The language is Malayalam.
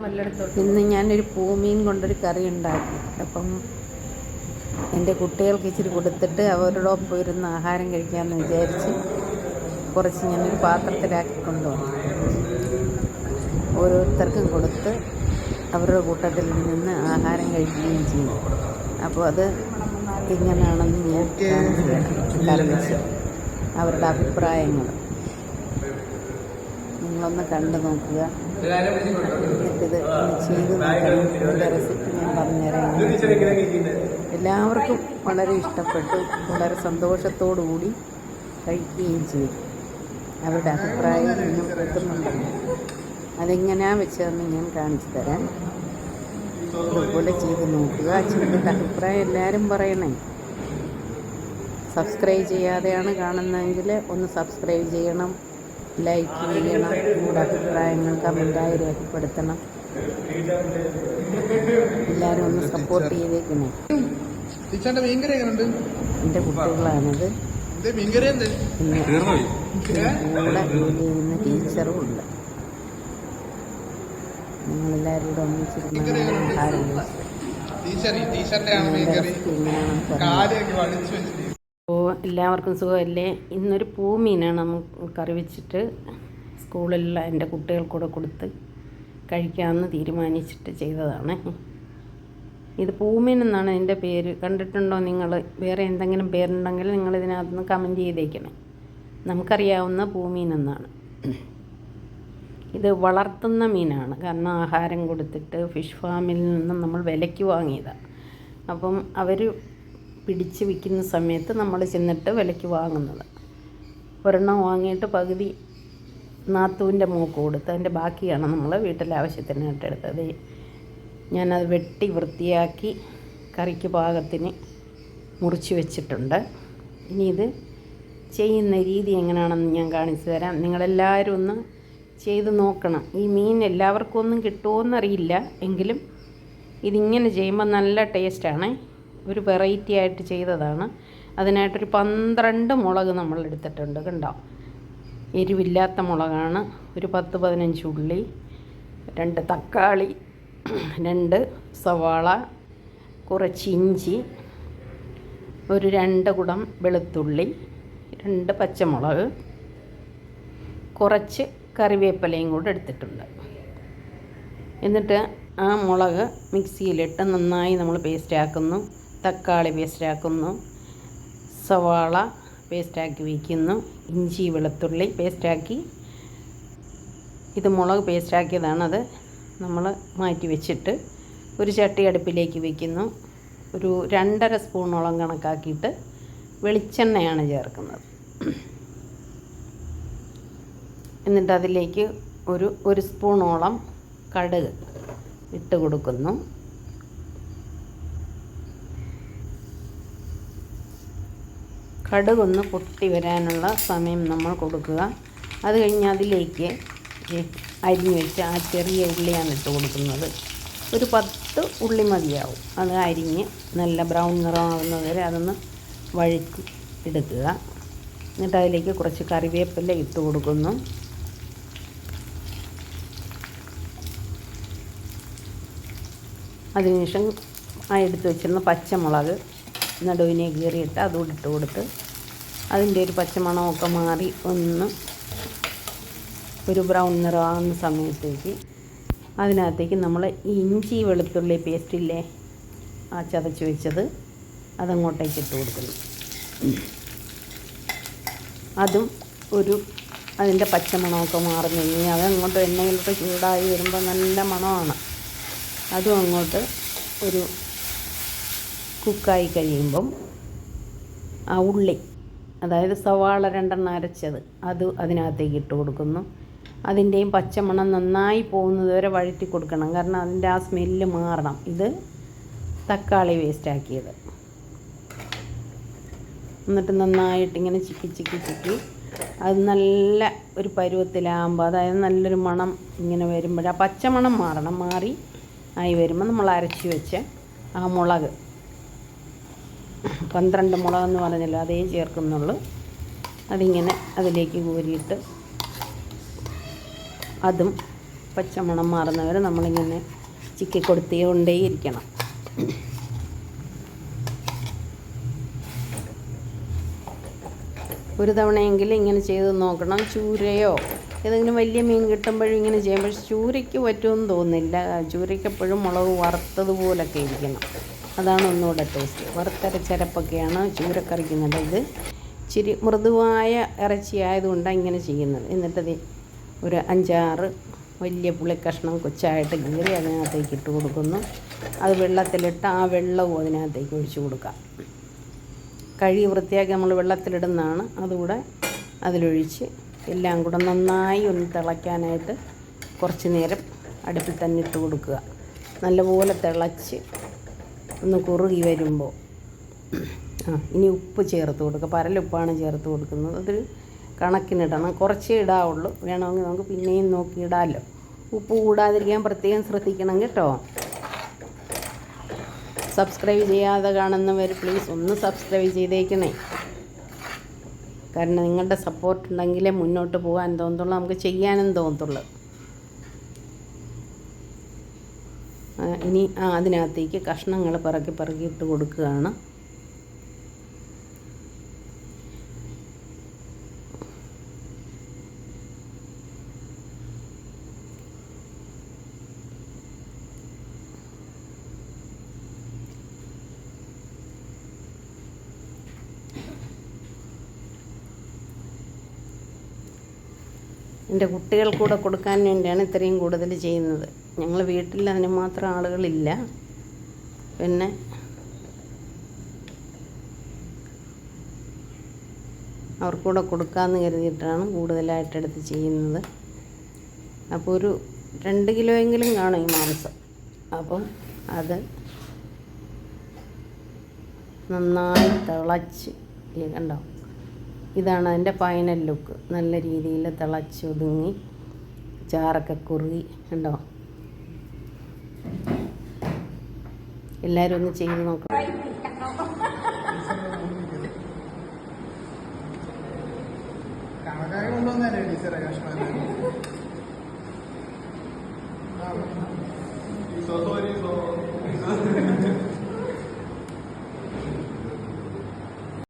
ഇന്ന് ഞാനൊരു പൂമീൻ കൊണ്ടൊരു കറി ഉണ്ടാക്കി. അപ്പം എൻ്റെ കുട്ടികൾക്ക് ഇച്ചിരി കൊടുത്തിട്ട് അവരോടൊപ്പം ഇരുന്ന് ആഹാരം കഴിക്കാമെന്ന് വിചാരിച്ച് കുറച്ച് ഞാനൊരു പാത്രത്തിലാക്കി കൊണ്ടുവന്നു. ഓരോരുത്തർക്കും കൊടുത്ത് അവരുടെ കൂട്ടത്തിൽ നിന്ന് ആഹാരം കഴിക്കുകയും ചെയ്യും. അപ്പോൾ അത് എങ്ങനെയാണെന്ന് ഞാൻ കാണിച്ച് അവരുടെ അഭിപ്രായങ്ങൾ നിങ്ങളൊന്ന് കണ്ടു നോക്കുക. എന്നിട്ടിത് ചെയ്ത് നോക്കണം. ഇതിൻ്റെ റെസിപ്പി ഞാൻ പറഞ്ഞുതരാം. എല്ലാവർക്കും വളരെ ഇഷ്ടപ്പെട്ടു, വളരെ സന്തോഷത്തോടു കൂടി കഴിക്കുകയും ചെയ്തു. അവരുടെ അഭിപ്രായം നിങ്ങൾ കേൾക്കുന്നുണ്ടല്ലോ. അതെങ്ങനെയാണ് വെച്ചതെന്ന് ഞാൻ കാണിച്ചു തരാം. അതുപോലെ ചെയ്ത് നോക്കുക. ചെയ്തിട്ട് അഭിപ്രായം എല്ലാവരും പറയണേ. സബ്സ്ക്രൈബ് ചെയ്യാതെയാണ് കാണുന്നതെങ്കിൽ ഒന്ന് സബ്സ്ക്രൈബ് ചെയ്യണം, ലൈക്ക് ചെയ്യണം, നിങ്ങളുടെ അഭിപ്രായങ്ങൾ കമൻറ്റായി രേഖപ്പെടുത്തണം. എല്ലാവരും ഒന്ന് സപ്പോർട്ട് ചെയ്തേക്കണേ. എൻ്റെ കുട്ടികളാണിത്. പിന്നെ കൂടെ ജോലി ചെയ്യുന്ന ടീച്ചറും ഉണ്ട്. നിങ്ങളെല്ലാവരും കൂടെ ഒന്നിച്ചിരുന്ന ആഹാരം അപ്പോൾ എല്ലാവർക്കും സുഖമല്ലേ? ഇന്നൊരു പൂമീനാണ് നമുക്ക് കറി വെച്ചിട്ട് സ്കൂളിലുള്ള എൻ്റെ കുട്ടികൾക്കൂടെ കൊടുത്ത് കഴിക്കാമെന്ന് തീരുമാനിച്ചിട്ട് ചെയ്തതാണ്. ഇത് പൂമീൻ എന്നാണ് എൻ്റെ പേര്. കണ്ടിട്ടുണ്ടോ നിങ്ങൾ? വേറെ എന്തെങ്കിലും പേരുണ്ടെങ്കിൽ നിങ്ങൾ ഇതിനകത്തുനിന്ന് കമൻറ്റ് ചെയ്തേക്കണേ. നമുക്കറിയാവുന്ന പൂമീൻ എന്നാണ്. ഇത് വളർത്തുന്ന മീനാണ്. കാരണം ആഹാരം കൊടുത്തിട്ട് ഫിഷ് ഫാമിൽ നിന്നും നമ്മൾ വിലയ്ക്ക് വാങ്ങിയതാണ്. അപ്പം അവർ പിടിച്ച് വിൽക്കുന്ന സമയത്ത് നമ്മൾ ചെന്നിട്ട് വിലയ്ക്ക് വാങ്ങുന്നത്. ഒരെണ്ണം വാങ്ങിയിട്ട് പകുതി നാത്തൂൻ്റെ മോക്ക് കൊടുത്ത് അതിൻ്റെ ബാക്കിയാണ് നമ്മൾ വീട്ടിലെ ആവശ്യത്തിനായിട്ട് എടുത്തത്. ഞാനത് വെട്ടി വൃത്തിയാക്കി കറിക്ക് പാകത്തിന് മുറിച്ച് വെച്ചിട്ടുണ്ട്. ഇനി ഇത് ചെയ്യുന്ന രീതി എങ്ങനെയാണെന്ന് ഞാൻ കാണിച്ചു തരാം. നിങ്ങളെല്ലാവരും ഒന്ന് ചെയ്ത് നോക്കണം. ഈ മീൻ എല്ലാവർക്കും ഒന്നും കിട്ടുമോയെന്നറിയില്ല, എങ്കിലും ഇതിങ്ങനെ ചെയ്യുമ്പോൾ നല്ല ടേസ്റ്റാണ്. ഒരു വെറൈറ്റി ആയിട്ട് ചെയ്തതാണ്. അതിനായിട്ടൊരു 12 മുളക് നമ്മൾ എടുത്തിട്ടുണ്ട്. കണ്ടോ? എരിവില്ലാത്ത മുളകാണ്. ഒരു 10-15 ഉള്ളി, 2 തക്കാളി, 2 സവാള, കുറച്ച് ഇഞ്ചി, ഒരു 2 കുടം വെളുത്തുള്ളി, 2 പച്ചമുളക്, കുറച്ച് കറിവേപ്പിലയും കൂടെ എടുത്തിട്ടുണ്ട്. എന്നിട്ട് ആ മുളക് മിക്സിയിലിട്ട് നന്നായി നമ്മൾ പേസ്റ്റാക്കുന്നു. തക്കാളി പേസ്റ്റാക്കുന്നു, സവാള പേസ്റ്റാക്കി വയ്ക്കുന്നു, ഇഞ്ചി വെളുത്തുള്ളി പേസ്റ്റാക്കി. ഇത് മുളക് പേസ്റ്റാക്കിയതാണത് നമ്മൾ മാറ്റി വെച്ചിട്ട് ഒരു ചട്ടി അടുപ്പിലേക്ക് വയ്ക്കുന്നു. ഒരു 2.5 സ്പൂണോളം കണക്കാക്കിയിട്ട് വെളിച്ചെണ്ണയാണ് ചേർക്കുന്നത്. എന്നിട്ട് അതിലേക്ക് ഒരു സ്പൂണോളം കടുക് ഇട്ട് കൊടുക്കുന്നു. കടുകൊന്ന് പൊട്ടി വരാനുള്ള സമയം നമ്മൾ കൊടുക്കുക. അത് കഴിഞ്ഞ് അതിലേക്ക് അരിഞ്ഞ് വെച്ച് ആ ചെറിയ ഉള്ളിയാണ് ഇട്ട് കൊടുക്കുന്നത്. ഒരു 10 ഉള്ളി മതിയാവും. അത് അരിഞ്ഞ് നല്ല ബ്രൗൺ നിറമാവുന്നത് വരെ അതൊന്ന് വഴറ്റി എടുക്കുക. എന്നിട്ട് അതിലേക്ക് കുറച്ച് കറിവേപ്പില ഇട്ട് കൊടുക്കുന്നു. അതിനുശേഷം ആ എടുത്ത് വെച്ചിരുന്ന പച്ചമുളക് നടുവിനെ കീറിയിട്ട് അതുകൂടി ഇട്ട് കൊടുത്ത് അതിൻ്റെ ഒരു പച്ചമണമൊക്കെ മാറി ഒന്ന് ഒരു ബ്രൗൺ നിറമാകുന്ന സമയത്തേക്ക് അതിനകത്തേക്ക് നമ്മൾ ഇഞ്ചി വെളുത്തുള്ളി പേസ്റ്റില്ലേ, ആ ചതച്ച് വെച്ചത് അതങ്ങോട്ടേക്ക് ഇട്ട് കൊടുക്കുന്നു. അതും അതിൻ്റെ പച്ചമണമൊക്കെ മാറുന്നു കഴിഞ്ഞാൽ അതങ്ങോട്ട് എണ്ണയിലോട്ട് ചൂടായി വരുമ്പോൾ നല്ല മണമാണ്. അതും അങ്ങോട്ട് ഒരു കുക്കായി കഴിയുമ്പം ആ ഉള്ളി, അതായത് സവാള 2 അരച്ചത് അത് അതിനകത്തേക്ക് ഇട്ട് കൊടുക്കുന്നു. അതിൻ്റെയും പച്ചമണം നന്നായി പോകുന്നത് വരെ വഴറ്റി കൊടുക്കണം. കാരണം അതിൻ്റെ ആ സ്മെല്ല് മാറണം. ഇത് തക്കാളി വേസ്റ്റാക്കിയത്. എന്നിട്ട് നന്നായിട്ട് ഇങ്ങനെ ചിക്കി അത് നല്ല ഒരു പരുവത്തിലാകുമ്പോൾ, അതായത് നല്ലൊരു മണം ഇങ്ങനെ വരുമ്പോൾ ആ പച്ചമണം മാറണം. മാറി ആയി വരുമ്പോൾ നമ്മൾ അരച്ച് വെച്ച് ആ മുളക് 12 മുളകെന്ന് പറഞ്ഞല്ലോ, അതേ ചേർക്കുന്നുള്ളൂ. അതിങ്ങനെ അതിലേക്ക് കോരിയിട്ട് അതും പച്ചമണം മാറുന്നവരെ നമ്മളിങ്ങനെ ചിക്കി കൊടുത്തുകൊണ്ടേയിരിക്കണം. ഒരു തവണയെങ്കിലും ഇങ്ങനെ ചെയ്ത് നോക്കണം. ചൂരയോ ഏതെങ്കിലും വലിയ മീൻ കിട്ടുമ്പോഴും ഇങ്ങനെ ചെയ്യാം. പക്ഷെ ചൂരയ്ക്ക് പറ്റുമെന്ന് തോന്നുന്നില്ല. ചൂരയ്ക്ക് എപ്പോഴും മുളക് വറുത്തതുപോലൊക്കെ ഇരിക്കണം. അതാണ് ഒന്നുകൂടെ ടേസ്റ്റ്. വറുത്തരച്ചരപ്പൊക്കെയാണ് ചൂരക്കറിക്ക് നല്ലത്. ഇത് ഇച്ചിരി മൃദുവായ ഇറച്ചി ആയതുകൊണ്ടാണ് ഇങ്ങനെ ചെയ്യുന്നത്. എന്നിട്ടത് ഒരു 5-6 വലിയ പുളിക്കഷ്ണം കൊച്ചായിട്ട് കീറി അതിനകത്തേക്ക് ഇട്ട് കൊടുക്കുന്നു. അത് വെള്ളത്തിലിട്ട് ആ വെള്ളവും അതിനകത്തേക്ക് ഒഴിച്ച് കൊടുക്കാം. കഴുകി വൃത്തിയാക്കി നമ്മൾ വെള്ളത്തിലിടുന്നതാണ്. അതുകൂടെ അതിലൊഴിച്ച് എല്ലാം കൂടെ നന്നായി ഒന്ന് തിളയ്ക്കാനായിട്ട് കുറച്ച് നേരം അടുപ്പിൽ തന്നെ ഇട്ട് കൊടുക്കുക. നല്ലപോലെ തിളച്ച് ഒന്ന് കുറുകി വരുമ്പോൾ ഇനി ഉപ്പ് ചേർത്ത് കൊടുക്കുക. പരലുപ്പാണ് ചേർത്ത് കൊടുക്കുന്നത്. അതൊരു കണക്കിനിടണം. കുറച്ചേ ഇടാവുള്ളൂ. വേണമെങ്കിൽ നമുക്ക് പിന്നെയും നോക്കി ഇടാമല്ലോ. ഉപ്പ് കൂടാതിരിക്കാൻ പ്രത്യേകം ശ്രദ്ധിക്കണം കേട്ടോ. സബ്സ്ക്രൈബ് ചെയ്യാതെ കാണുന്നവർ പ്ലീസ് ഒന്ന് സബ്സ്ക്രൈബ് ചെയ്തേക്കണേ. കാരണം നിങ്ങളുടെ സപ്പോർട്ട് ഉണ്ടെങ്കിലേ മുന്നോട്ട് പോകാൻ തോന്നത്തുള്ളൂ, നമുക്ക് ചെയ്യാനും തോന്നത്തുള്ളൂ. ഇനി അതിനകത്തേക്ക് കഷ്ണങ്ങൾ പറക്കി ഇട്ട് കൊടുക്കുകയാണ്. എൻ്റെ കുട്ടികൾക്കൂടെ കൊടുക്കാൻ വേണ്ടിയാണ് ഇത്രയും കൂടുതൽ ചെയ്യുന്നത്. ഞങ്ങൾ വീട്ടിൽ അതിന് മാത്രം ആളുകളില്ല. പിന്നെ അവർക്കൂടെ കൊടുക്കാമെന്ന് കരുതിയിട്ടാണ് കൂടുതലായിട്ടെടുത്ത് ചെയ്യുന്നത്. അപ്പോൾ ഒരു 2 കിലോയെങ്കിലും കാണും ഈ മാംസം. അപ്പം അത് നന്നായി തിളച്ച് കണ്ടോ, ഇതാണ് അതിൻ്റെ ഫൈനൽ ലുക്ക്. നല്ല രീതിയിൽ തിളച്ചൊതുങ്ങി ചാറൊക്കെ കുറുകി കണ്ടോ. എല്ലാവരും ഒന്ന് ചെയ്ത് നോക്കണം. കണക്കായി കൊണ്ടുവന്നല്ലേ ടീച്ചറെ കഷ്ണം?